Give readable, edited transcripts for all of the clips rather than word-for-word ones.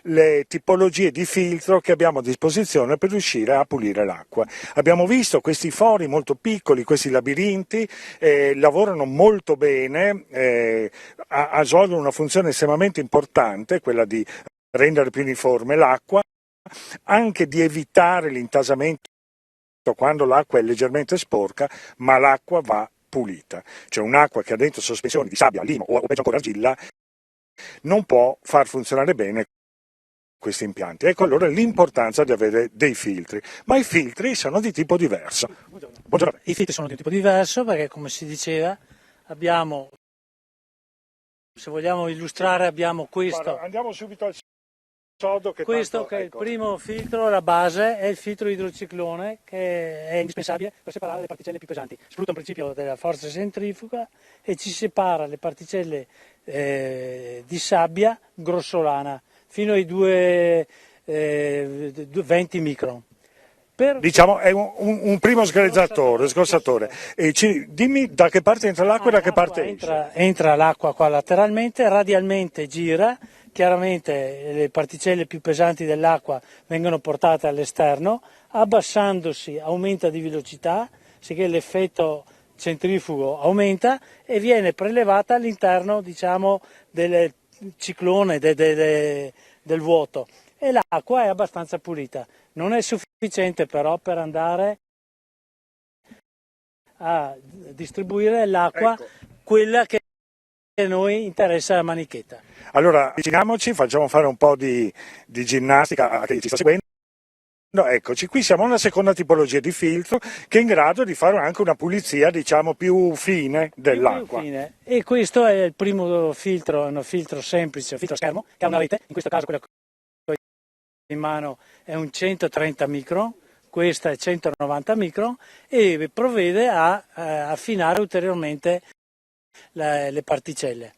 le tipologie di filtro che abbiamo a disposizione per riuscire a pulire l'acqua. Abbiamo visto questi fori molto piccoli, questi labirinti, lavorano molto bene, svolgono una funzione estremamente importante, quella di rendere più uniforme l'acqua, anche di evitare l'intasamento quando l'acqua è leggermente sporca, ma l'acqua va pulita. Cioè un'acqua che ha dentro sospensioni di sabbia, limo o peggio ancora argilla non può far funzionare bene questi impianti. Ecco allora l'importanza di avere dei filtri, ma i filtri sono di tipo diverso. Buongiorno. I filtri sono di tipo diverso perché, come si diceva, abbiamo, se vogliamo illustrare, abbiamo questo. Guarda, andiamo subito al sodo che questo tanto, che è ecco. Il primo filtro, la base, è il filtro idrociclone, che è indispensabile per separare le particelle più pesanti. Sfrutta un principio della forza centrifuga e ci separa le particelle di sabbia grossolana fino ai 20 micron. Diciamo è un primo sgorsatore. Dimmi da che parte entra l'acqua e da che parte esce. Entra l'acqua qua lateralmente, radialmente gira, chiaramente le particelle più pesanti dell'acqua vengono portate all'esterno, abbassandosi aumenta di velocità, sicché l'effetto centrifugo aumenta e viene prelevata all'interno, diciamo, del ciclone del vuoto, e l'acqua è abbastanza pulita. Non è sufficiente però per andare a distribuire l'acqua, ecco, quella che a noi interessa la manichetta. Allora avviciniamoci, facciamo fare un po' di ginnastica a chi ci sta seguendo. Eccoci, qui siamo a una seconda tipologia di filtro che è in grado di fare anche una pulizia, diciamo, più fine dell'acqua. E questo è il primo filtro, è un filtro semplice, un filtro a schermo, che ha una rete, in questo caso quella che ho in mano è un 130 micron, questa è 190 micron, e provvede a affinare ulteriormente le particelle.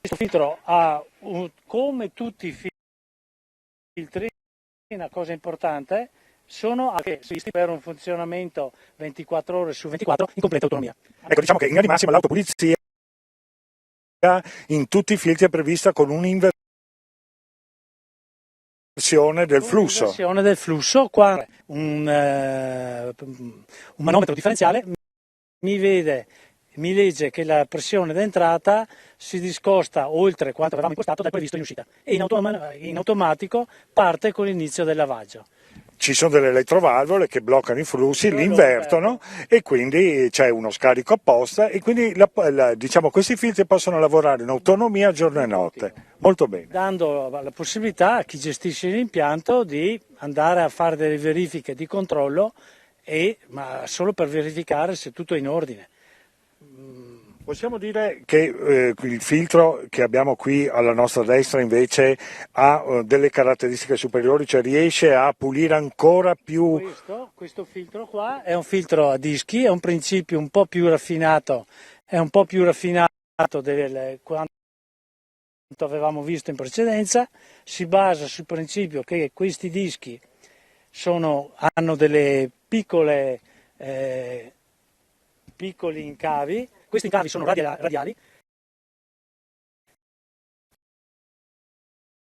Questo filtro ha, come tutti i filtri, una cosa importante, sono anche visti per un funzionamento 24 ore su 24 in completa autonomia. Ecco, diciamo che in linea di massima l'autopulizia in tutti i filtri è prevista con un'inversione del flusso. Un'inversione del flusso, qua un manometro differenziale mi legge che la pressione d'entrata si discosta oltre quanto avevamo impostato dal previsto in uscita e in automatico parte con l'inizio del lavaggio. Ci sono delle elettrovalvole che bloccano i flussi, li invertono e quindi c'è uno scarico apposta e quindi diciamo, questi filtri possono lavorare in autonomia giorno e notte. Molto bene. Dando la possibilità a chi gestisce l'impianto di andare a fare delle verifiche di controllo, ma solo per verificare se tutto è in ordine. Possiamo dire che il filtro che abbiamo qui alla nostra destra invece ha delle caratteristiche superiori, cioè riesce a pulire ancora più. Questo filtro qua è un filtro a dischi, è un principio un po' più raffinato, di quanto avevamo visto in precedenza. Si basa sul principio che questi dischi hanno delle piccoli incavi. Questi incavi sono radiali,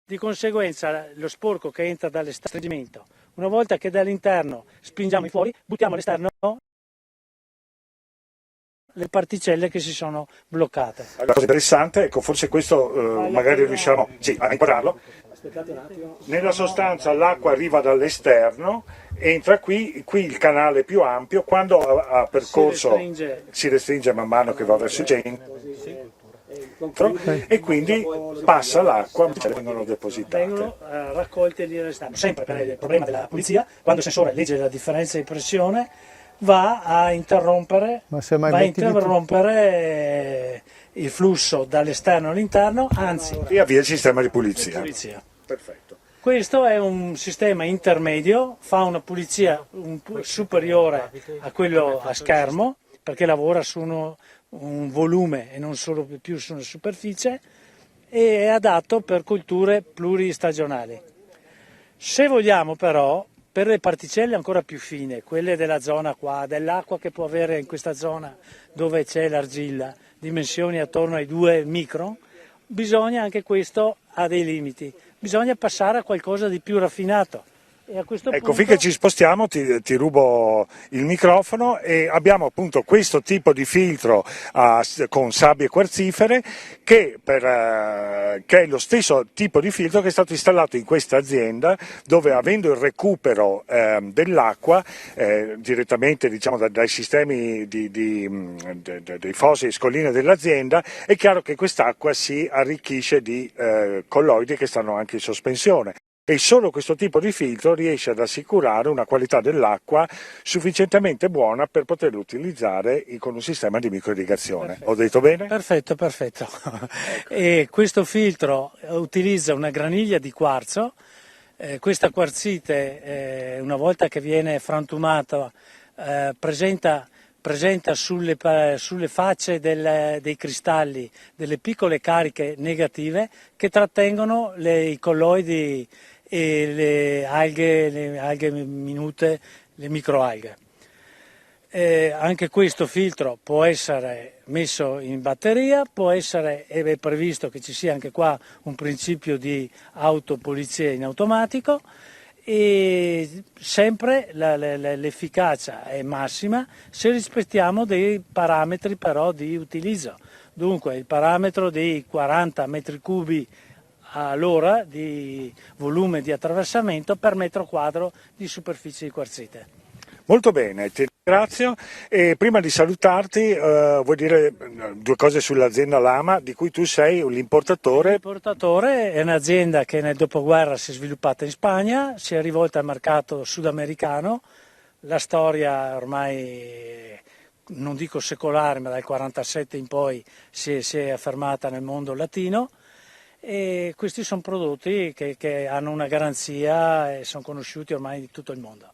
di conseguenza lo sporco che entra dall'estreggimento, una volta che dall'interno spingiamo fuori, buttiamo all'esterno le particelle che si sono bloccate. La cosa interessante, ecco, forse questo magari riusciamo a inquadrarlo. Aspettate un attimo. Nella sostanza l'acqua arriva dall'esterno, entra qui il canale più ampio, quando ha percorso si restringe man mano che va verso il centro e quindi passa l'acqua e vengono depositate. Vengono raccolte lì all'esterno. Sempre per il problema della pulizia, quando il sensore legge la differenza di pressione, va a interrompere il flusso dall'esterno all'interno, anzi e avvia il sistema di pulizia. Perfetto. Questo è un sistema intermedio, fa una pulizia superiore a quello a schermo, perché lavora su un volume e non solo più su una superficie, e è adatto per colture pluristagionali. Se vogliamo però, per le particelle ancora più fine, quelle della zona qua, dell'acqua che può avere in questa zona dove c'è l'argilla, dimensioni attorno ai 2 micron, bisogna, anche questo ha dei limiti, bisogna passare a qualcosa di più raffinato. E a questo Ecco, punto... finché ci spostiamo ti rubo il microfono e abbiamo appunto questo tipo di filtro con sabbie quarzifere che è lo stesso tipo di filtro che è stato installato in questa azienda, dove avendo il recupero dell'acqua direttamente, diciamo, dai sistemi dei fosi e scolline dell'azienda, è chiaro che quest'acqua si arricchisce di colloidi che stanno anche in sospensione. E solo questo tipo di filtro riesce ad assicurare una qualità dell'acqua sufficientemente buona per poterla utilizzare con un sistema di microirrigazione. Ho detto bene? Perfetto, perfetto. Ecco. E questo filtro utilizza una graniglia di quarzo. Questa quarzite, una volta che viene frantumata, presenta sulle facce dei cristalli delle piccole cariche negative che trattengono i colloidi e le alghe minute, le microalghe. Anche questo filtro può essere messo in batteria, è previsto che ci sia anche qua un principio di autopulizia in automatico, e sempre l'efficacia è massima se rispettiamo dei parametri però di utilizzo. Dunque il parametro dei 40 metri cubi all'ora di volume di attraversamento per metro quadro di superficie di quarzite. Molto bene, ti ringrazio e prima di salutarti vuoi dire due cose sull'azienda Lama di cui tu sei l'importatore? L'importatore è un'azienda che nel dopoguerra si è sviluppata in Spagna, si è rivolta al mercato sudamericano, la storia ormai non dico secolare ma dal 1947 in poi si è affermata nel mondo latino. E questi sono prodotti che hanno una garanzia e sono conosciuti ormai di tutto il mondo.